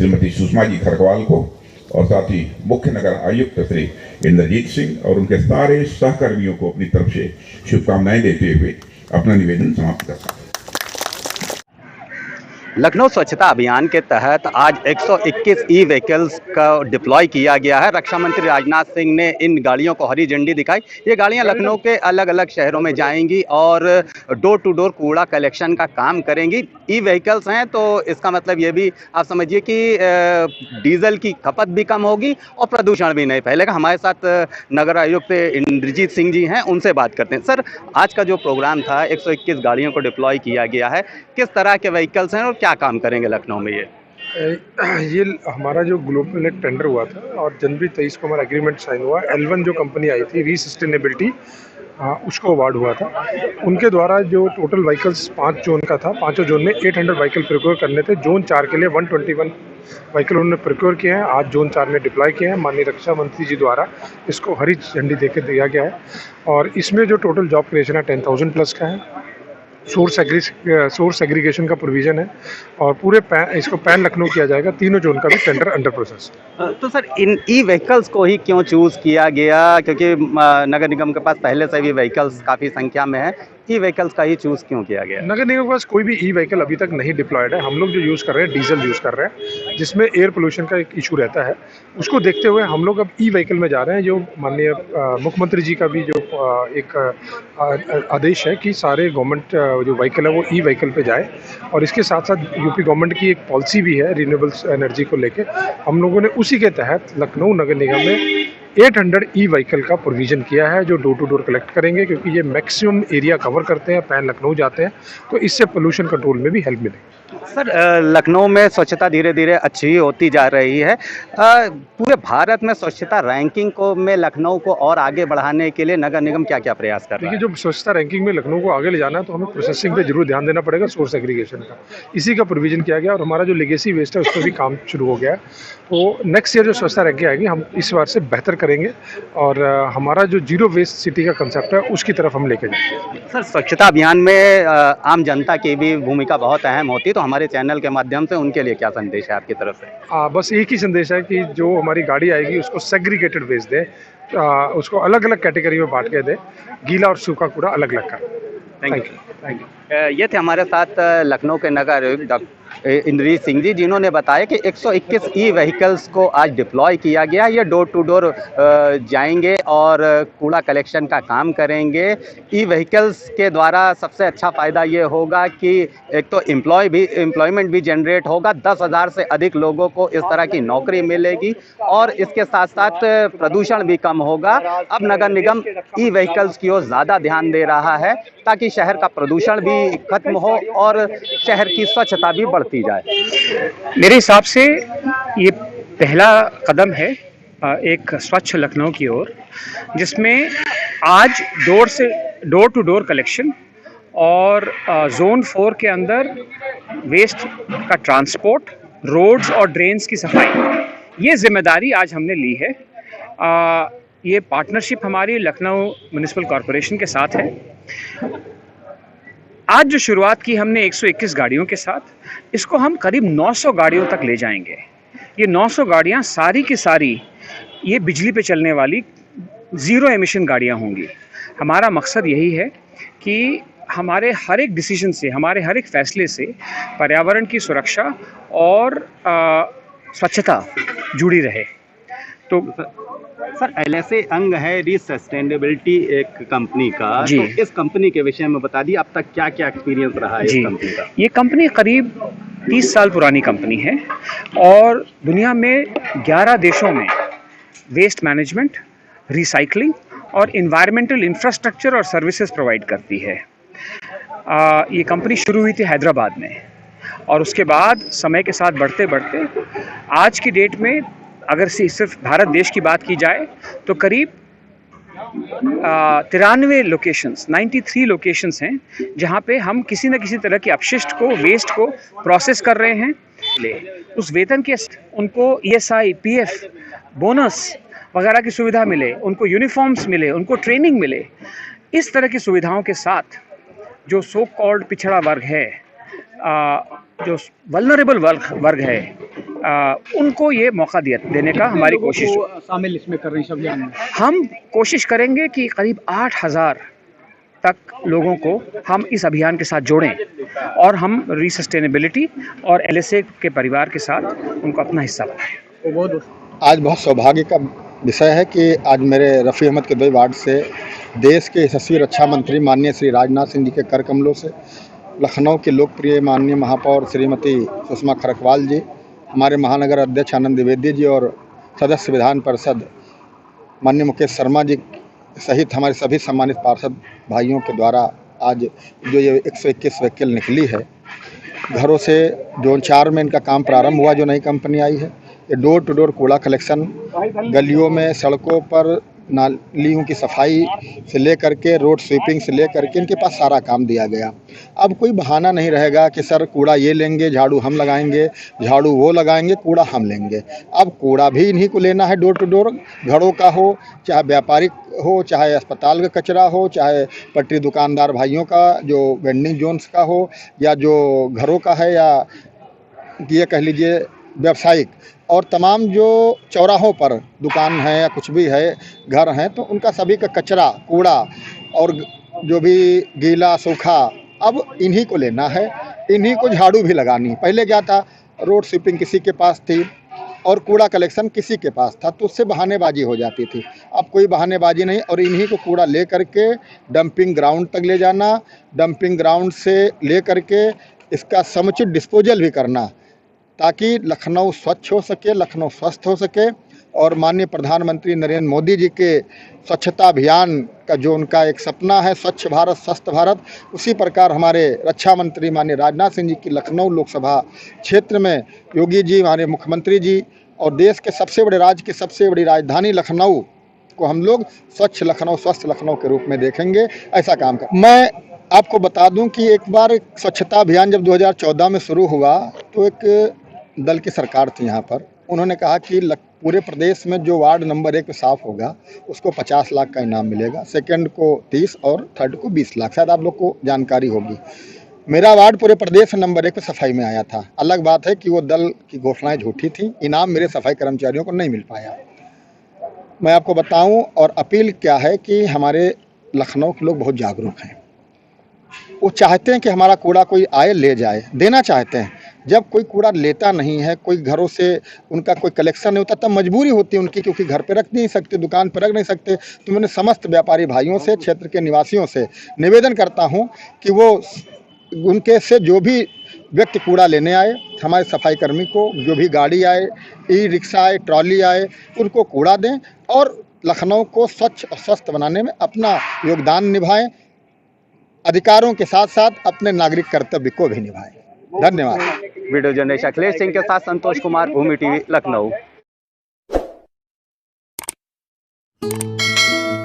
श्रीमती सुषमा जी खरकवाल को और साथ ही मुख्य नगर आयुक्त श्री इंद्रजीत सिंह और उनके सारे सहकर्मियों को अपनी तरफ से शुभकामनाएं देते हुए अपना निवेदन समाप्त करता हूं। लखनऊ स्वच्छता अभियान के तहत आज 121 ई व्हीकल्स का डिप्लॉय किया गया है। रक्षा मंत्री राजनाथ सिंह ने इन गाड़ियों को हरी झंडी दिखाई। ये गाड़ियां लखनऊ के अलग अलग शहरों में जाएंगी और डोर टू डोर कूड़ा कलेक्शन का काम करेंगी। ई व्हीकल्स हैं तो इसका मतलब ये भी आप समझिए कि डीजल की खपत भी कम होगी और प्रदूषण भी नहीं फैलेगा। हमारे साथ नगर आयुक्त इंद्रजीत सिंह जी हैं, उनसे बात करते हैं। सर, आज का जो प्रोग्राम था 121 गाड़ियों को डिप्लॉय किया गया है, किस तरह के व्हीकल्स हैं और क्या काम करेंगे लखनऊ में? ये हमारा जो ग्लोबल एक टेंडर हुआ था और जनवरी 23 को हमारा एग्रीमेंट साइन हुआ। L1 जो कंपनी आई थी रीसस्टेनेबिलिटी, उसको अवार्ड हुआ था। उनके द्वारा जो टोटल व्हीकल्स 5 जोन का था, 5 जोन में 800 व्हीकल प्रिक्योर करने थे। जोन 4 के लिए 121 व्हीकल उन्होंने प्रिक्योर किए हैं, आज जोन 4 में डिप्लॉय किए हैं। माननीय रक्षा मंत्री जी द्वारा इसको हरी झंडी देकर दिया गया है और इसमें जो टोटल जॉब क्रिएशन है 10,000 प्लस का है। सोर्स एग्रीगेशन का प्रोविजन है और पूरे इसको पैन लखनऊ किया जाएगा। तीनों जोन का भी टेंडर अंडर प्रोसेस। तो सर, इन ई व्हीकल्स को ही क्यों चूज किया गया? क्योंकि नगर निगम के पास पहले से भी व्हीकल्स काफ़ी संख्या में है, ई व्हीकल्स का ही चूज क्यों किया गया? नगर निगम के पास कोई भी ई व्हीकल अभी तक नहीं डिप्लॉयड है। हम लोग जो यूज़ कर रहे हैं डीजल यूज़ कर रहे हैं, जिसमें एयर पोल्यूशन का एक इशू रहता है। उसको देखते हुए हम लोग अब ई व्हीकल में जा रहे हैं। जो माननीय मुख्यमंत्री जी का भी जो एक आदेश है कि सारे गवर्नमेंट जो व्हीकल है वो ई व्हीकल पे जाए और इसके साथ साथ यूपी गवर्नमेंट की एक पॉलिसी भी है रिन्यूएबल्स एनर्जी को लेके। हम लोगों ने उसी के तहत लखनऊ नगर निगम में 800 ई व्हीकल का प्रोविज़न किया है जो डोर टू डोर कलेक्ट करेंगे, क्योंकि ये मैक्सिमम एरिया कवर करते हैं, पैन लखनऊ जाते हैं, तो इससे पोल्यूशन कंट्रोल में भी हेल्प मिलेगी। सर, लखनऊ में स्वच्छता धीरे धीरे अच्छी होती जा रही है। पूरे भारत में स्वच्छता रैंकिंग को में लखनऊ को और आगे बढ़ाने के लिए नगर निगम क्या क्या प्रयास कर रहा है? देखिए, जो स्वच्छता रैंकिंग में लखनऊ को आगे ले जाना है तो हमें प्रोसेसिंग पे जरूर ध्यान देना पड़ेगा, सोर्स एग्रीगेशन का। इसी का प्रोविजन किया गया और हमारा जो लेगेसी वेस्ट है उस पर भी काम शुरू हो गया है। तो नेक्स्ट ईयर जो स्वच्छता रैंकिंग आएगी हम इस बार से बेहतर करेंगे और हमारा जो जीरो वेस्ट सिटी का कंसेप्ट है उसकी तरफ हम लेके जाएंगे। सर, स्वच्छता अभियान में आम जनता की भी भूमिका बहुत अहम होती है, तो हमारे चैनल के माध्यम से उनके लिए क्या संदेश है आपकी तरफ से? बस एक ही संदेश है कि जो हमारी गाड़ी आएगी उसको सेग्रीगेटेड वेस्ट दे, उसको अलग अलग कैटेगरी में बांट के दे, गीला और सूखा कूड़ा अलग अलग कर। Thank you. ये थे हमारे साथ लखनऊ के नगर आयुक्त इंद्रजीत सिंह जी, जिन्होंने बताया कि 121 ई व्हीकल्स को आज डिप्लॉय किया गया। ये डोर टू डोर जाएंगे और कूड़ा कलेक्शन का काम करेंगे। ई व्हीकल्स के द्वारा सबसे अच्छा फ़ायदा ये होगा कि एक तो एम्प्लॉयमेंट भी जनरेट होगा, 10,000 से अधिक लोगों को इस तरह की नौकरी मिलेगी और इसके साथ साथ प्रदूषण भी कम होगा। अब नगर निगम ई व्हीकल्स की ओर ज़्यादा ध्यान दे रहा है ताकि शहर का प्रदूषण भी खत्म हो और शहर की स्वच्छता भी बढ़ती जाए। मेरे हिसाब से ये पहला कदम है एक स्वच्छ लखनऊ की ओर, जिसमें आज डोर टू डोर कलेक्शन और जोन 4 के अंदर वेस्ट का ट्रांसपोर्ट, रोड्स और ड्रेन्स की सफाई, ये जिम्मेदारी आज हमने ली है। ये पार्टनरशिप हमारी लखनऊ म्युनिसिपल कॉरपोरेशन के साथ है। आज जो शुरुआत की हमने 121 गाड़ियों के साथ, इसको हम करीब 900 गाड़ियों तक ले जाएंगे। ये 900 गाड़ियाँ सारी की सारी ये बिजली पे चलने वाली ज़ीरो एमिशन गाड़ियाँ होंगी। हमारा मकसद यही है कि हमारे हर एक डिसीजन से, हमारे हर एक फैसले से पर्यावरण की सुरक्षा और स्वच्छता जुड़ी रहे। तो सर, LSA अंग है रीसस्टेनेबिलिटी एक कंपनी का, तो इस कंपनी के विषय में बता दी, अब तक क्या क्या एक्सपीरियंस रहा है इस कंपनी का? ये कंपनी करीब 30 साल पुरानी कंपनी है और दुनिया में 11 देशों में वेस्ट मैनेजमेंट, रिसाइकलिंग और इन्वायरमेंटल इंफ्रास्ट्रक्चर और सर्विसेज प्रोवाइड करती है। ये कंपनी शुरू हुई थी हैदराबाद में और उसके बाद समय के साथ बढ़ते बढ़ते आज की डेट में अगर सिर्फ भारत देश की बात की जाए तो करीब 93 लोकेशंस, 93 लोकेशंस हैं जहां पे हम किसी न किसी तरह के अपशिष्ट को, वेस्ट को प्रोसेस कर रहे हैं। उस वेतन के उनको ESI, PF, बोनस वगैरह की सुविधा मिले, उनको यूनिफॉर्म्स मिले, उनको ट्रेनिंग मिले। इस तरह की सुविधाओं के साथ जो सो कॉल्ड पिछड़ा वर्ग है, जो वल्नरेबल वर्ग है, उनको ये मौका देने का हमारी कोशिश शामिल इसमें कर रही हैं इस अभियान में। हम कोशिश करेंगे कि करीब 8,000 तक लोगों को हम इस अभियान के साथ जोड़ें और हम रीसस्टेनेबिलिटी और LSA के परिवार के साथ उनको अपना हिस्सा बनाएं। आज बहुत सौभाग्य का विषय है कि आज मेरे रफ़ी अहमद के 2 वार्ड से देश के यशस्वी रक्षा मंत्री माननीय श्री राजनाथ सिंह जी के कर कमलों से लखनऊ के लोकप्रिय माननीय महापौर श्रीमती सुषमा खरकवाल जी, हमारे महानगर अध्यक्ष आनंद द्विवेदी जी और सदस्य विधान परिषद माननीय मुकेश शर्मा जी सहित हमारे सभी सम्मानित पार्षद भाइयों के द्वारा आज जो ये 121 व्हीकल निकली है, घरों से जोन 4 में इनका काम प्रारंभ हुआ, जो नई कंपनी आई है। ये डोर टू डोर कूड़ा कलेक्शन, गलियों में, सड़कों पर नालियों की सफाई से लेकर के रोड स्वीपिंग से लेकर के इनके पास सारा काम दिया गया। अब कोई बहाना नहीं रहेगा कि सर कूड़ा ये लेंगे, झाड़ू हम लगाएंगे, झाड़ू वो लगाएंगे, कूड़ा हम लेंगे। अब कूड़ा भी इन्हीं को लेना है, डोर टू डोर, घरों का हो, चाहे व्यापारिक हो, चाहे अस्पताल का कचरा हो, चाहे पटरी दुकानदार भाइयों का जो वेंडिंग जोन्स का हो, या जो घरों का है, या ये कह लीजिए व्यावसायिक, और तमाम जो चौराहों पर दुकान है या कुछ भी है, घर हैं, तो उनका सभी का कचरा, कूड़ा और जो भी गीला सूखा अब इन्हीं को लेना है, इन्हीं को झाड़ू भी लगानी। पहले क्या था, रोड स्वीपिंग किसी के पास थी और कूड़ा कलेक्शन किसी के पास था, तो उससे बहानेबाजी हो जाती थी। अब कोई बहानेबाजी नहीं, और इन्हीं को कूड़ा ले करके डंपिंग ग्राउंड तक ले जाना, डंपिंग ग्राउंड से ले करके इसका समुचित डिस्पोजल भी करना, ताकि लखनऊ स्वच्छ हो सके, लखनऊ स्वस्थ हो सके। और माननीय प्रधानमंत्री नरेंद्र मोदी जी के स्वच्छता अभियान का जो उनका एक सपना है, स्वच्छ भारत स्वस्थ भारत, उसी प्रकार हमारे रक्षा मंत्री माननीय राजनाथ सिंह जी की लखनऊ लोकसभा क्षेत्र में योगी जी, हमारे मुख्यमंत्री जी, और देश के सबसे बड़े राज्य की सबसे बड़ी राजधानी लखनऊ को हम लोग स्वच्छ लखनऊ स्वस्थ लखनऊ के रूप में देखेंगे। ऐसा काम कर, मैं आपको बता दूं कि एक बार स्वच्छता अभियान जब 2014 में शुरू हुआ, तो एक दल की सरकार थी यहाँ पर, उन्होंने कहा कि पूरे प्रदेश में जो वार्ड नंबर 1 साफ़ होगा उसको 50 लाख का इनाम मिलेगा, सेकंड को 30 और थर्ड को 20 लाख। शायद आप लोग को जानकारी होगी। मेरा वार्ड पूरे प्रदेश में नंबर 1 पे सफाई में आया था। अलग बात है कि वो दल की घोषणाएं झूठी थी, इनाम मेरे सफाई कर्मचारियों को नहीं मिल पाया। मैं आपको बताऊं, और अपील क्या है कि हमारे लखनऊ के लोग बहुत जागरूक हैं। वो चाहते हैं कि हमारा कूड़ा कोई आए ले जाए, देना चाहते हैं। जब कोई कूड़ा लेता नहीं है, कोई घरों से उनका कोई कलेक्शन नहीं होता, तब मजबूरी होती है उनकी, क्योंकि घर पे रख नहीं सकते, दुकान पे रख नहीं सकते। तो मैंने समस्त व्यापारी भाइयों से, क्षेत्र के निवासियों से निवेदन करता हूं कि वो उनके से जो भी व्यक्ति कूड़ा लेने आए, हमारे सफाई कर्मी को जो भी गाड़ी आए, ई रिक्शा आए, ट्रॉली आए, उनको कूड़ा दें और लखनऊ को स्वच्छ और स्वस्थ बनाने में अपना योगदान निभाएं। अधिकारों के साथ साथ अपने नागरिक कर्तव्य को भी निभाएं। धन्यवाद। वीडियो जर्नलिस्ट अखिलेश सिंह के साथ संतोष कुमार, भूमि टीवी, लखनऊ।